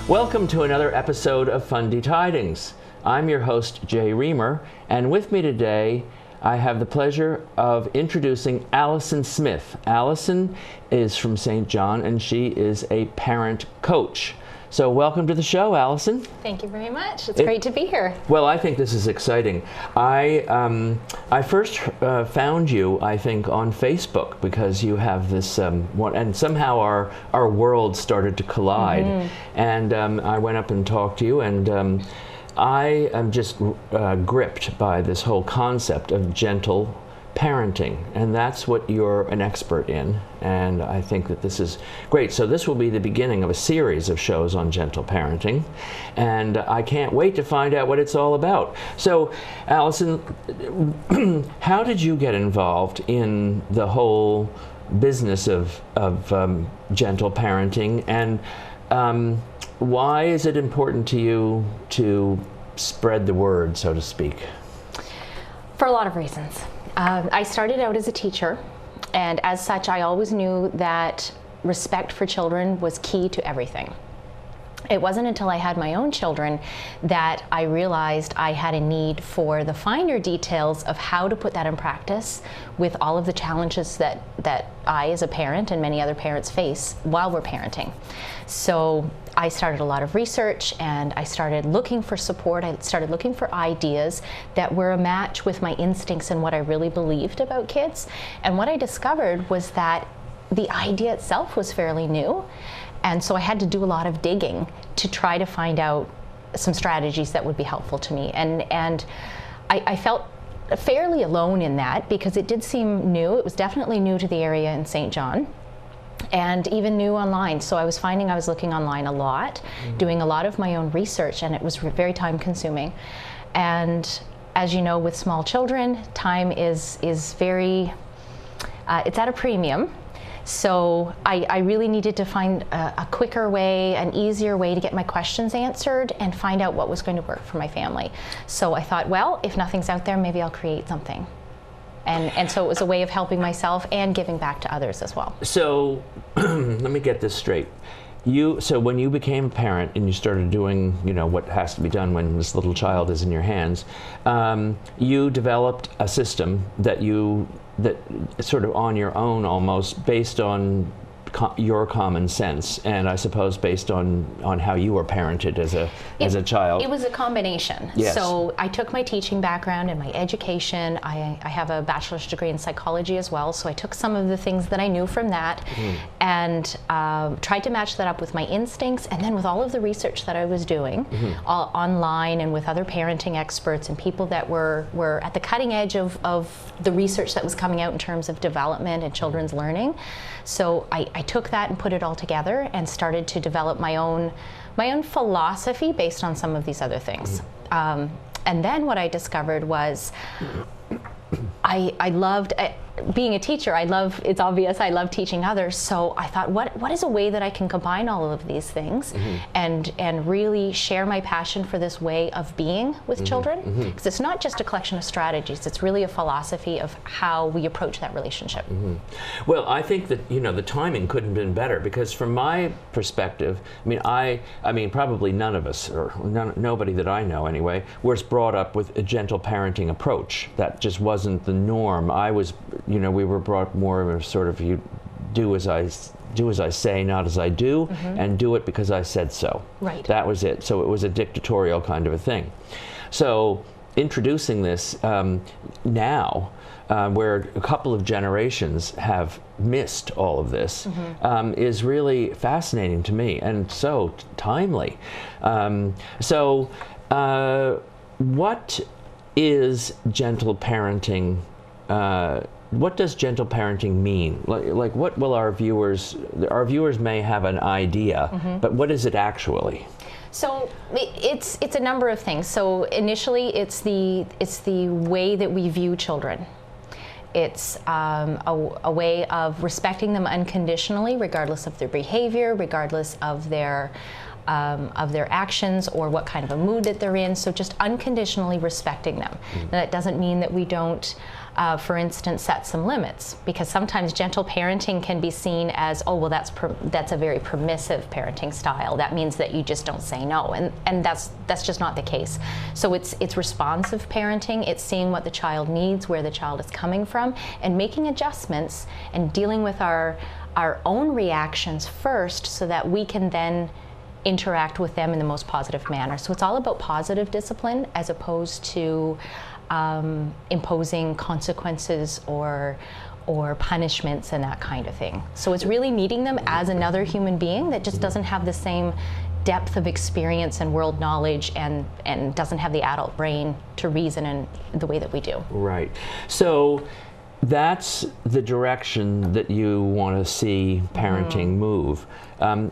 Welcome to another episode of Fundy Tidings. I'm your host, Jay Remer, and with me today, I have the pleasure of introducing Alison Smith. Alison is from St. John, and she is a parent coach. So welcome to the show, Alison. Thank you very much. It's great to be here. Well, I think this is exciting. I first found you, I think, on Facebook because you have this one, and somehow our worlds started to collide. Mm-hmm. And I went up and talked to you, and I am just gripped by this whole concept of gentle parenting, and that's what you're an expert in, and I think that this is great. So this will be the beginning of a series of shows on gentle parenting, and I can't wait to find out what it's all about. So, Alison, how did you get involved in the whole business of gentle parenting, and why is it important to you to spread the word, so to speak? For a lot of reasons. I started out as a teacher, and as such, I always knew that respect for children was key to everything. It wasn't until I had my own children that I realized I had a need for the finer details of how to put that in practice with all of the challenges that I as a parent and many other parents face while we're parenting. So I started a lot of research, and I started looking for support. I started looking for ideas that were a match with my instincts and what I really believed about kids. And what I discovered was that the idea itself was fairly new. And so I had to do a lot of digging to try to find out some strategies that would be helpful to me. And I felt fairly alone in that because it did seem new. It was definitely new to the area in St. John, and even new online. So I was finding I was looking online a lot, doing a lot of my own research, and it was very time consuming. And as you know, with small children, time is very, it's at a premium. So I really needed to find a quicker way, an easier way to get my questions answered and find out what was going to work for my family. So I thought, well, if nothing's out there, maybe I'll create something. And so it was a way of helping myself and giving back to others as well. So let me get this straight. So when you became a parent and you started doing, what has to be done when this little child is in your hands, you developed a system that sort of on your own almost, based on your common sense, and I suppose based on how you were parented as a child. It was a combination. Yes. So I took my teaching background and my education. I have a bachelor's degree in psychology as well, so I took some of the things that I knew from that and tried to match that up with my instincts, and then with all of the research that I was doing online and with other parenting experts and people that were at the cutting edge of the research that was coming out in terms of development and children's learning. So I took that and put it all together and started to develop my own philosophy based on some of these other things. And then what I discovered was I loved being a teacher. It's obvious I love teaching others. So I thought, what is a way that I can combine all of these things and really share my passion for this way of being with children? Because it's not just a collection of strategies. It's really a philosophy of how we approach that relationship. Well, I think that the timing couldn't have been better, because from my perspective, I mean probably none of us, or nobody that I know anyway, was brought up with a gentle parenting approach. That just wasn't the norm. We were brought more of sort of, you do as I say, not as I do, and do it because I said so. Right. That was it. So it was a dictatorial kind of a thing. So introducing this now, where a couple of generations have missed all of this, is really fascinating to me, and so timely. What is gentle parenting? What does gentle parenting mean? Like what will our viewers may have an idea, but what is it actually? So it's a number of things. So initially it's the way that we view children. It's a way of respecting them unconditionally, regardless of their behavior, regardless of their actions or what kind of a mood that they're in. So just unconditionally respecting them. Now, that doesn't mean that we don't for instance, set some limits, because sometimes gentle parenting can be seen as, oh, well, that's a very permissive parenting style. That means that you just don't say no, and that's just not the case. So it's responsive parenting. It's seeing what the child needs, where the child is coming from, and making adjustments and dealing with our own reactions first, so that we can then interact with them in the most positive manner. So it's all about positive discipline as opposed to imposing consequences or punishments and that kind of thing. So it's really meeting them as another human being that just doesn't have the same depth of experience and world knowledge and doesn't have the adult brain to reason in the way that we do. Right. So that's the direction that you want to see parenting move.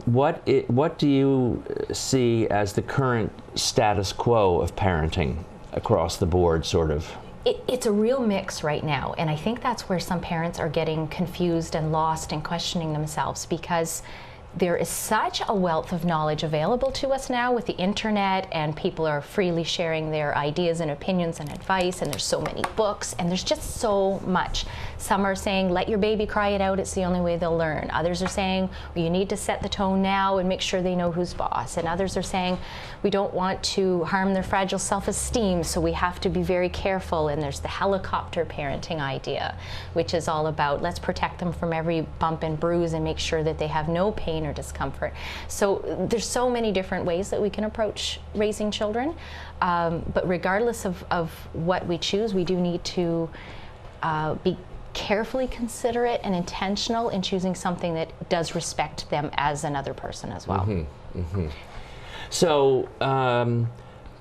What do you see as the current status quo of parenting across the board, sort of? It's a real mix right now, and I think that's where some parents are getting confused and lost and questioning themselves, because there is such a wealth of knowledge available to us now with the internet, and people are freely sharing their ideas and opinions and advice, and there's so many books, and there's just so much. Some are saying, let your baby cry it out, it's the only way they'll learn. Others are saying, well, you need to set the tone now and make sure they know who's boss. And others are saying, we don't want to harm their fragile self-esteem, so we have to be very careful. And there's the helicopter parenting idea, which is all about, let's protect them from every bump and bruise and make sure that they have no pain or discomfort. So there's so many different ways that we can approach raising children, but regardless of what we choose, we do need to be carefully considerate and intentional in choosing something that does respect them as another person as well. Mm-hmm. Mm-hmm. So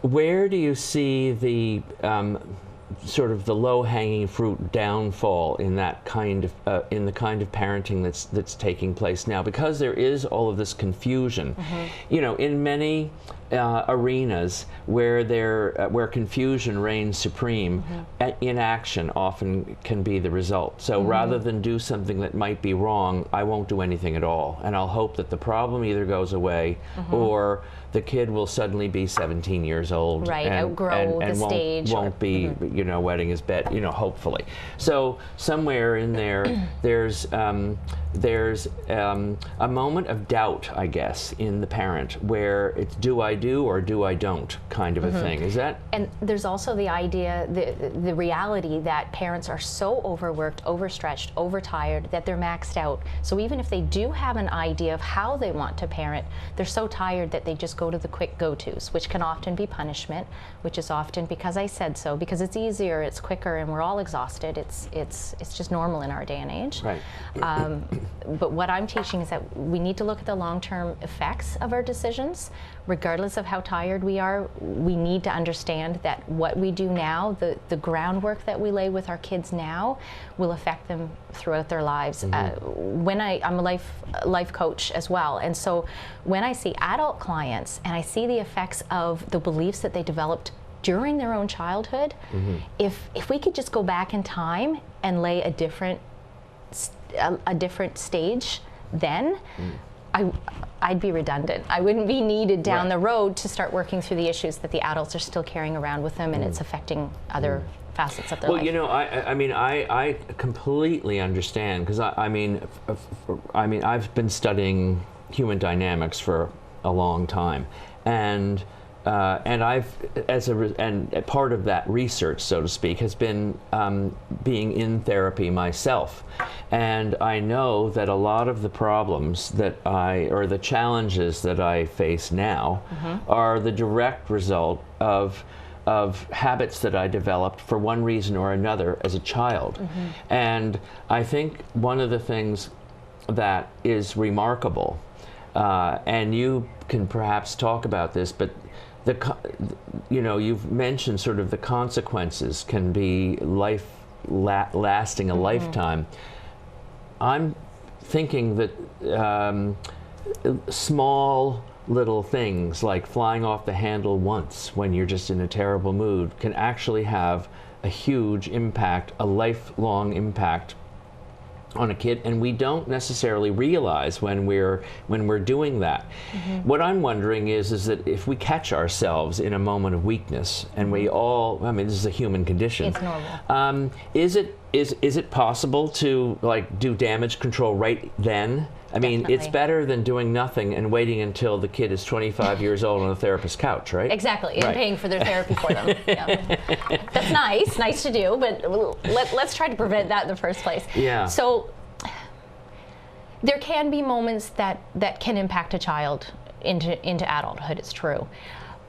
where do you see the sort of the low-hanging fruit downfall in that kind of in the kind of parenting that's taking place now, because there is all of this confusion, you know, in many arenas where confusion reigns supreme, inaction often can be the result. So rather than do something that might be wrong, I won't do anything at all, and I'll hope that the problem either goes away or the kid will suddenly be 17 years old, right, and outgrow the stage, won't be you know, wetting his bed, you know, hopefully. So somewhere in there, there's a moment of doubt, I guess, in the parent, where it's do I do or do I don't kind of a thing. Is that? And there's also the idea, the reality that parents are so overworked, overstretched, overtired that they're maxed out. So even if they do have an idea of how they want to parent, they're so tired that they just go to the quick go-tos, which can often be punishment, which is often because I said so, because it's easier, it's quicker, and we're all exhausted. It's just normal in our day and age. Right. But what I'm teaching is that we need to look at the long-term effects of our decisions. Regardless of how tired we are, we need to understand that what we do now, the groundwork that we lay with our kids now, will affect them throughout their lives. When I'm a life coach as well, and so when I see adult clients and I see the effects of the beliefs that they developed during their own childhood, if we could just go back in time and lay a different stage then, I'd be redundant. I wouldn't be needed down the road to start working through the issues that the adults are still carrying around with them, and it's affecting other facets of their life. Well, you know, I mean, I completely understand, because I mean, I've been studying human dynamics for a long time, and I've, and part of that research, so to speak, has been being in therapy myself. And I know that a lot of the problems that or the challenges that I face now are the direct result of habits that I developed for one reason or another as a child. And I think one of the things that is remarkable, and you can perhaps talk about this, but you know, you've mentioned sort of the consequences can be lasting a lifetime. I'm thinking that small little things like flying off the handle once when you're just in a terrible mood can actually have a huge impact, a lifelong impact on a kid, and we don't necessarily realize when we're doing that. What I'm wondering is that if we catch ourselves in a moment of weakness, and we all, I mean, this is a human condition. It's normal. Is it possible to like do damage control right then? I mean, Definitely. it's better than doing nothing and waiting until the kid is 25 years old on a therapist's couch, right? Exactly, and Right. paying for their therapy for them. Yeah. That's nice to do, but let's try to prevent that in the first place. Yeah. So there can be moments that can impact a child into adulthood, it's true.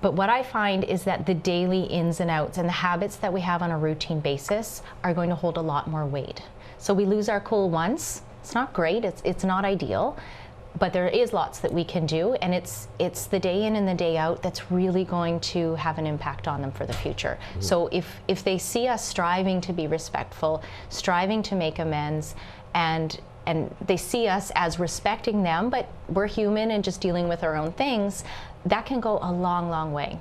But what I find is that the daily ins and outs and the habits that we have on a routine basis are going to hold a lot more weight. So we lose our cool once. It's not great, it's not ideal, but there is lots that we can do, and it's the day in and the day out that's really going to have an impact on them for the future. So if they see us striving to be respectful, striving to make amends, and they see us as respecting them, but we're human and just dealing with our own things, that can go a long, long way.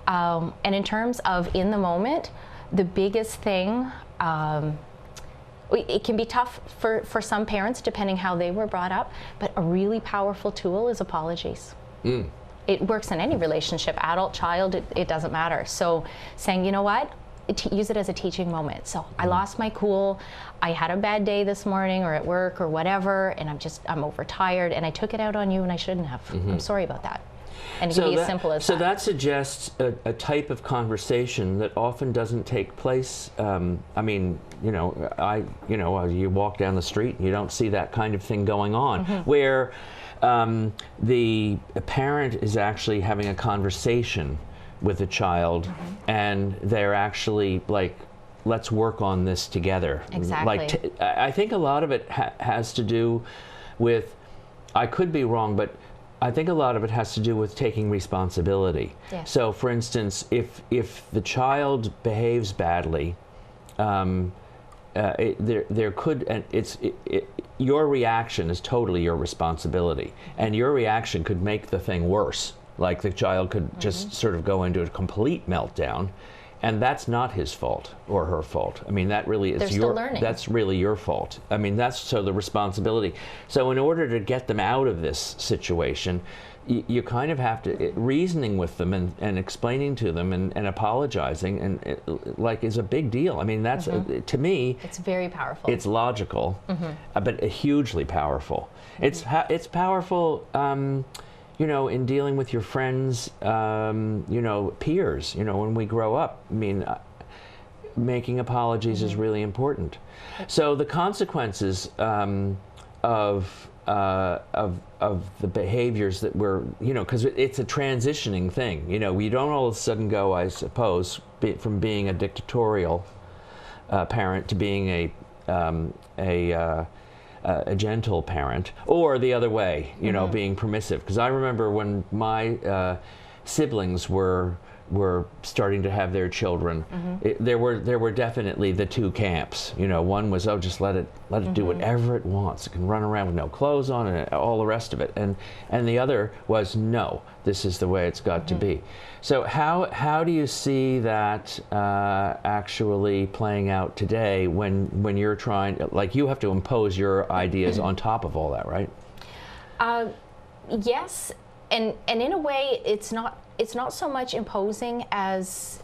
And in terms of in the moment, the biggest thing, it can be tough for some parents depending how they were brought up, but a really powerful tool is apologies. It works in any relationship, adult, child, it doesn't matter. So saying, you know what, use it as a teaching moment. So I lost my cool, I had a bad day this morning or at work or whatever, and I'm overtired and I took it out on you and I shouldn't have. I'm sorry about that. And it can be as simple as that. So that suggests a type of conversation that often doesn't take place. I mean, you walk down the street and you don't see that kind of thing going on, where the parent is actually having a conversation with a child, and they're actually like, let's work on this together. Exactly. Like, I think a lot of it has to do with, I could be wrong, but I think a lot of it has to do with taking responsibility. Yes. So, for instance, if the child behaves badly, there could, and your reaction is totally your responsibility, and your reaction could make the thing worse. Like the child could just sort of go into a complete meltdown, and that's not his fault or her fault. I mean, that really is They're still learning. That's really your fault. I mean, that's so the responsibility. So in order to get them out of this situation, you kind of have to, reasoning with them and explaining to them and apologizing, and it is a big deal. I mean, that's, to me, it's very powerful. It's logical, but hugely powerful. It's powerful, in dealing with your friends, peers, when we grow up. I mean, making apologies is really important. So the consequences of the behaviors that we're, because it's a transitioning thing. We don't all of a sudden go, I suppose, from being a dictatorial parent to being a gentle parent, or the other way, being permissive. Because I remember when my siblings were starting to have their children, there were definitely the two camps. One was, oh, just let it do whatever it wants. It can run around with no clothes on and all the rest of it. And the other was, no, this is the way it's got to be. So how do you see that actually playing out today when you're trying, like, you have to impose your ideas on top of all that, right? Yes, and in a way, it's not so much imposing as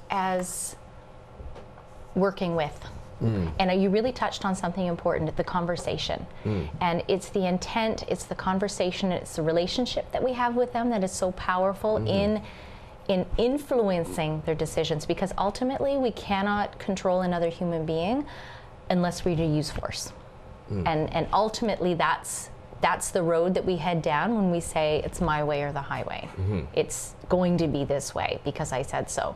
working with. And you really touched on something important, the conversation. And it's the intent, it's the conversation, it's the relationship that we have with them that is so powerful in influencing their decisions, because ultimately we cannot control another human being unless we use force. And ultimately that's the road that we head down when we say it's my way or the highway. It's going to be this way because I said so.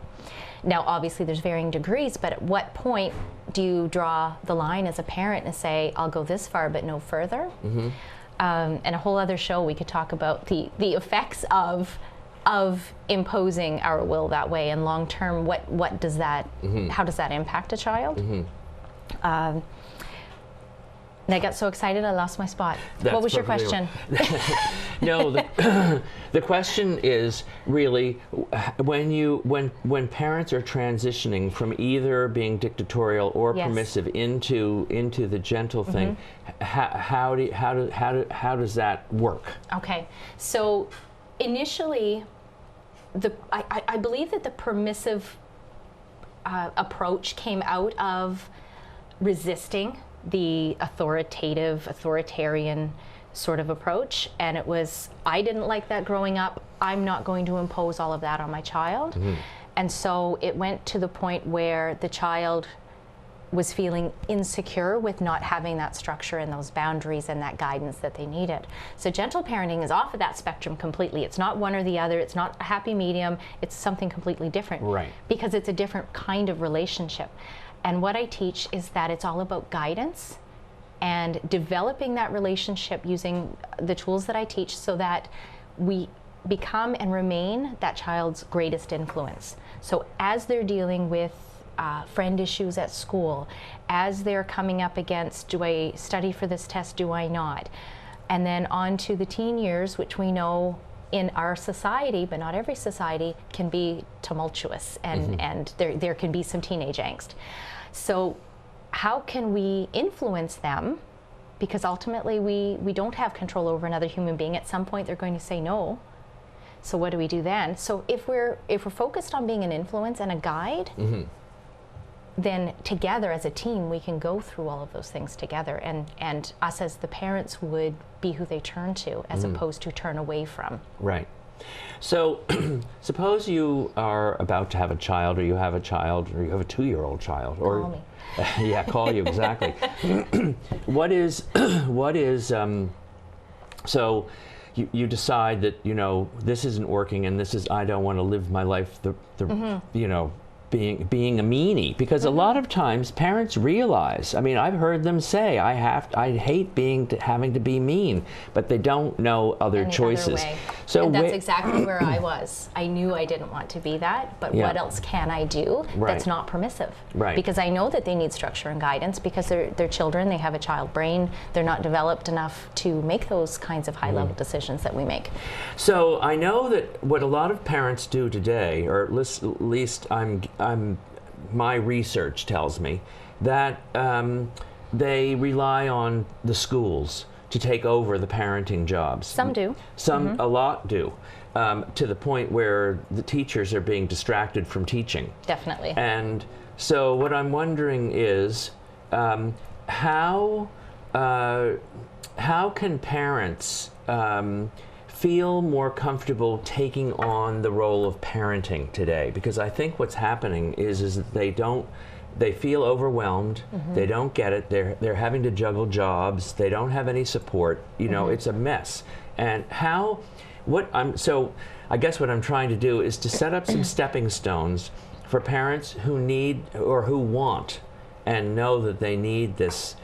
Now, obviously, there's varying degrees, but at what point do you draw the line as a parent and say, I'll go this far but no further? And a whole other show we could talk about the effects of imposing our will that way, and long term, what does that, how does that impact a child? And I got so excited I lost my spot. What was your question? No, the question is really when parents are transitioning from either being dictatorial or Yes. permissive into the gentle thing, how does that work? Okay, so initially, I believe that the permissive approach came out of resisting the authoritarian sort of approach, and it was, I didn't like that growing up. I'm not going to impose all of that on my child. And so it went to the point where the child was feeling insecure with not having that structure and those boundaries and that guidance that they needed. So gentle parenting is off of that spectrum completely. It's not one or the other. It's not a happy medium. It's something completely different. Right. Because it's a different kind of relationship. And what I teach is that it's all about guidance and developing that relationship using the tools that I teach so that we become and remain that child's greatest influence. So as they're dealing with friend issues at school, as they're coming up against, do I study for this test, do I not? And then on to the teen years, which we know in our society, but not every society, can be tumultuous, and there can be some teenage angst. So how can we influence them? Because ultimately we don't have control over another human being. At some point they're going to say no. So what do we do then? So if we're focused on being an influence and a guide, then together as a team we can go through all of those things together, and us as the parents would be who they turn to as opposed to turn away from. Right. So suppose you are about to have a child, or you have a child, or you have a 2-year-old child, or Call me. Yeah, call you, exactly. what is so you decide that, you know, this isn't working, and this is, I don't want to live my life you know, being a meanie, because a lot of times parents realize, I mean, I've heard them say, I hate having to be mean, but they don't know other choices. So and that's exactly where I was. I knew I didn't want to be that, but what else can I do that's not permissive? Right. Because I know that they need structure and guidance, because they're children, they have a child brain, they're not developed enough to make those kinds of high-level decisions that we make. So I know that what a lot of parents do today, or at least my research tells me, that they rely on the schools to take over the parenting jobs. Some do. Some, a lot do, to the point where the teachers are being distracted from teaching. Definitely. And so what I'm wondering is, how can parents feel more comfortable taking on the role of parenting today? Because I think what's happening is that they feel overwhelmed, they don't get it, they're having to juggle jobs, they don't have any support, you know, it's a mess. And so I guess what I'm trying to do is to set up some stepping stones for parents who need, or who want and know that they need this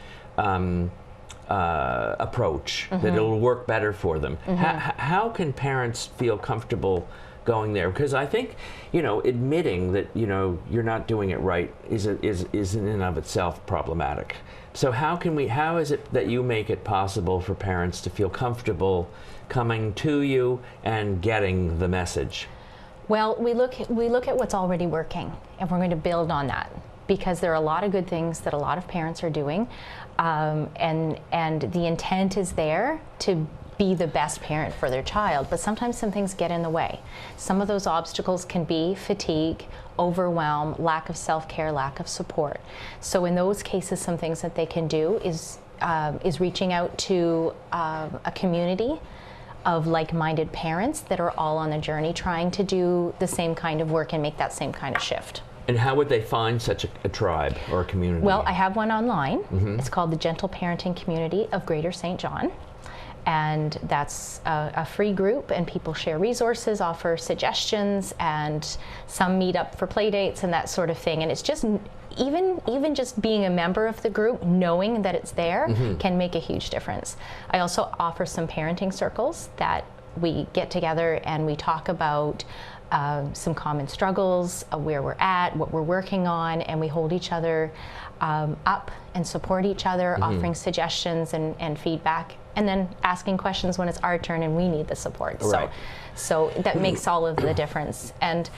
approach, that it'll work better for them. How can parents feel comfortable going there? Because I think, you know, admitting that, you know, you're not doing it right is in and of itself problematic. So how is it that you make it possible for parents to feel comfortable coming to you and getting the message? Well, we look at what's already working, and we're going to build on that, because there are a lot of good things that a lot of parents are doing, and the intent is there to be the best parent for their child, but sometimes some things get in the way. Some of those obstacles can be fatigue, overwhelm, lack of self-care, lack of support. So in those cases, some things that they can do is reaching out to a community of like-minded parents that are all on the journey trying to do the same kind of work and make that same kind of shift. And how would they find such a tribe or a community? Well, I have one online. It's called the Gentle Parenting Community of Greater St. John. And that's a free group, and people share resources, offer suggestions, and some meet up for play dates and that sort of thing. And it's just, even just being a member of the group, knowing that it's there, can make a huge difference. I also offer some parenting circles that we get together and we talk about some common struggles, where we're at, what we're working on, and we hold each other up and support each other, offering suggestions and feedback. and then asking questions when it's our turn and we need the support. Right. So that makes all of the difference. And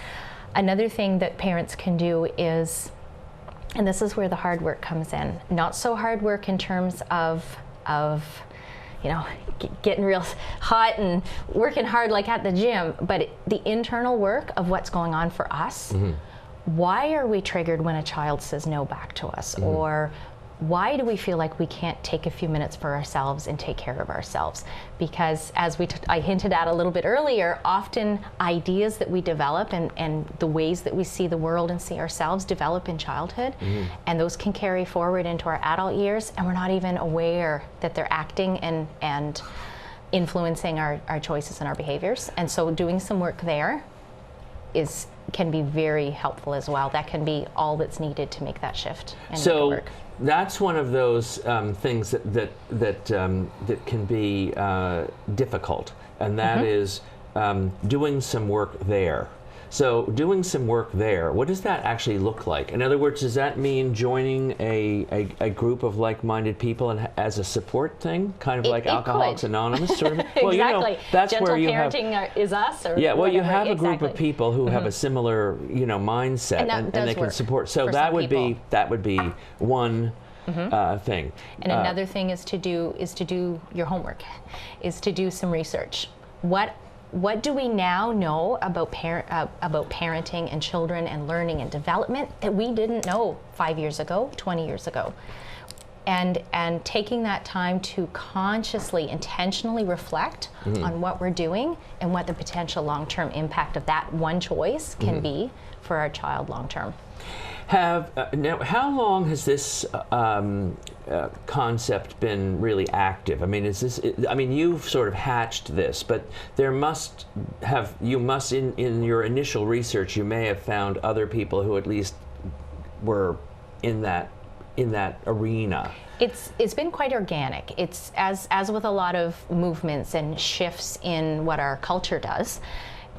another thing that parents can do is, and this is where the hard work comes in, not so hard work in terms of you know, getting real hot and working hard like at the gym, but the internal work of what's going on for us. Why are we triggered when a child says no back to us? Or why do we feel like we can't take a few minutes for ourselves and take care of ourselves? Because as I hinted at a little bit earlier, often ideas that we develop and the ways that we see the world and see ourselves develop in childhood, and those can carry forward into our adult years, and we're not even aware that they're acting and influencing our choices and our behaviors. And so doing some work there can be very helpful as well. That can be all that's needed to make that shift and make it work. That's one of those things that can be difficult, and that is doing some work there. So doing some work there, what does that actually look like? In other words, does that mean joining a group of like-minded people and as a support thing, kind of like Alcoholics Anonymous, sort of? Well, exactly. That's Gentle where you parenting have, is us. Or yeah. Well, whatever. you have a group of people who have a similar, mindset, and they can support. So that would be one thing. And another thing is to do your homework, is to do some research. What do we now know about parenting and children and learning and development that we didn't know 5 years ago, 20 years ago? And taking that time to consciously, intentionally reflect on what we're doing and what the potential long-term impact of that one choice can be for our child long-term. Now, how long has this concept been really active? I mean, you've sort of hatched this, but you must in your initial research, you may have found other people who at least were in that arena. It's been quite organic. It's as with a lot of movements and shifts in what our culture does.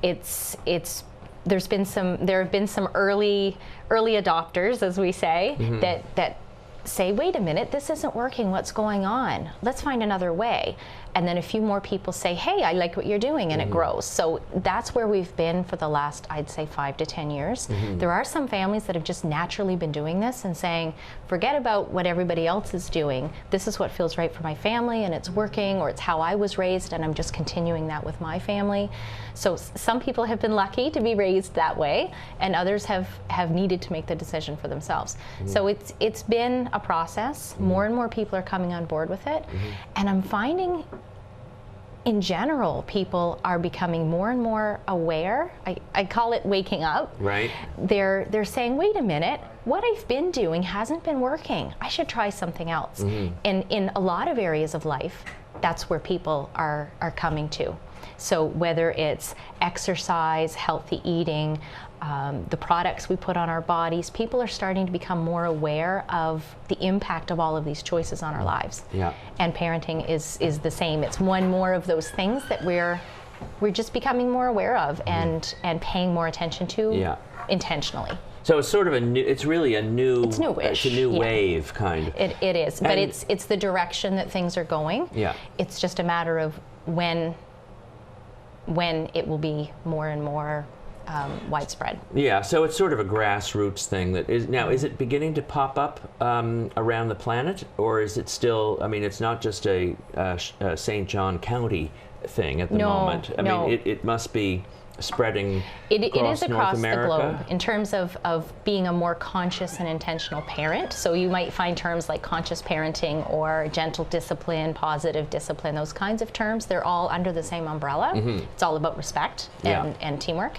There have been some early adopters, as we say, that say, wait a minute, this isn't working, what's going on? Let's find another way. And then a few more people say, hey, I like what you're doing, and it grows. So that's where we've been for the last, I'd say, 5 to 10 years. There are some families that have just naturally been doing this and saying, forget about what everybody else is doing. This is what feels right for my family, and it's working, or it's how I was raised, and I'm just continuing that with my family. So some people have been lucky to be raised that way, and others have needed to make the decision for themselves. So it's been a process. More and more people are coming on board with it, and I'm finding in general, people are becoming more and more aware. I call it waking up. Right. They're saying, wait a minute, what I've been doing hasn't been working. I should try something else. And in a lot of areas of life, that's where people are coming to. So whether it's exercise, healthy eating, the products we put on our bodies, people are starting to become more aware of the impact of all of these choices on our lives. Yeah. And parenting is the same. It's one more of those things that we're just becoming more aware of and paying more attention to intentionally. So it's sort of it's really a new. It's newish. It's a new wave, kind of. It is, but it's the direction that things are going. Yeah. It's just a matter of when it will be more and more widespread. Yeah, so it's sort of a grassroots thing that is now. Is it beginning to pop up around the planet, or is it still? I mean, it's not just a St. John County thing at the moment. I mean, it must be spreading across North America. The globe in terms of being a more conscious and intentional parent. So you might find terms like conscious parenting or gentle discipline, positive discipline, those kinds of terms. They're all under the same umbrella. It's all about respect and teamwork.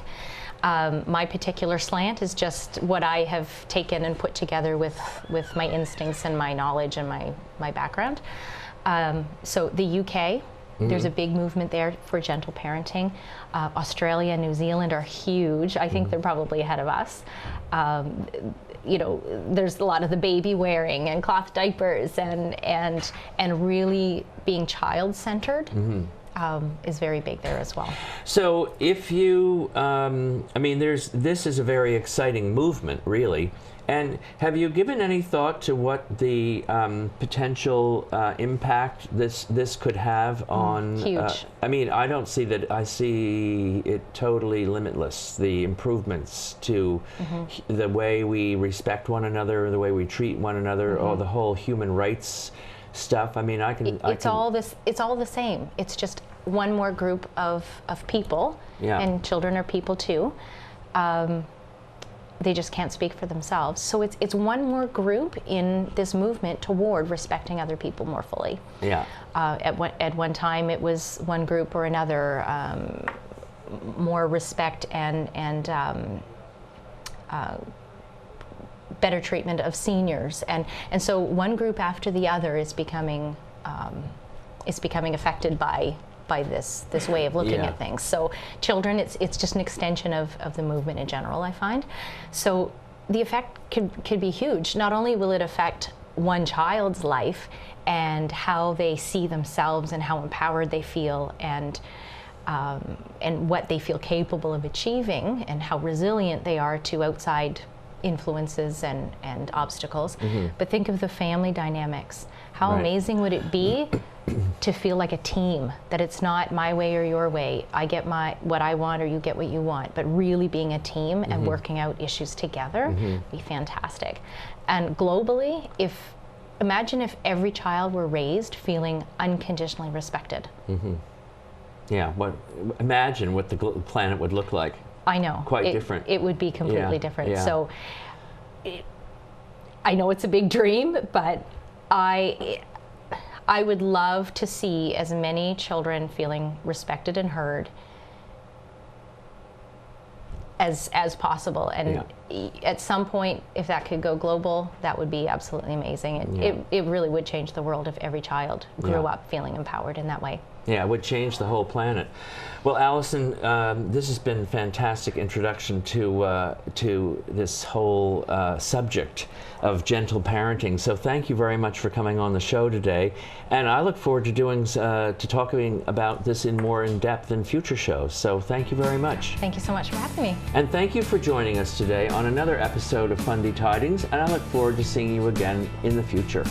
My particular slant is just what I have taken and put together with my instincts and my knowledge and my background. So the UK, there's a big movement there for gentle parenting. Australia and New Zealand are huge. I think they're probably ahead of us. There's a lot of the baby wearing and cloth diapers and really being child-centered. Is very big there as well. So if you, this is a very exciting movement, really. And have you given any thought to what the potential impact this could have on? Huge. I mean, I don't see that. I see it totally limitless. The improvements to the way we respect one another, the way we treat one another, or the whole human rights stuff. I mean, It's all the same. It's just one more group of people, and children are people too. They just can't speak for themselves. So it's one more group in this movement toward respecting other people more fully. Yeah. At one time, it was one group or another, more respect and better treatment of seniors, and so one group after the other is becoming affected by this way of looking at things. So children, it's just an extension of the movement in general, I find. So the effect could be huge. Not only will it affect one child's life and how they see themselves and how empowered they feel and what they feel capable of achieving and how resilient they are to outside influences and obstacles, but think of the family dynamics. How amazing would it be to feel like a team, that it's not my way or your way, I get what I want or you get what you want, but really being a team and working out issues together would be fantastic. And globally, imagine if every child were raised feeling unconditionally respected. Yeah, imagine what the planet would look like. I know. Quite different. It would be completely different. Yeah. So I know it's a big dream, but I would love to see as many children feeling respected and heard as possible. And at some point, if that could go global, that would be absolutely amazing. It really would change the world if every child grew up feeling empowered in that way. Yeah, it would change the whole planet. Well, Alison, this has been a fantastic introduction to this whole subject of gentle parenting. So thank you very much for coming on the show today. And I look forward to talking about this more in depth in future shows. So thank you very much. Thank you so much for having me. And thank you for joining us today on another episode of Fundy Tidings. And I look forward to seeing you again in the future.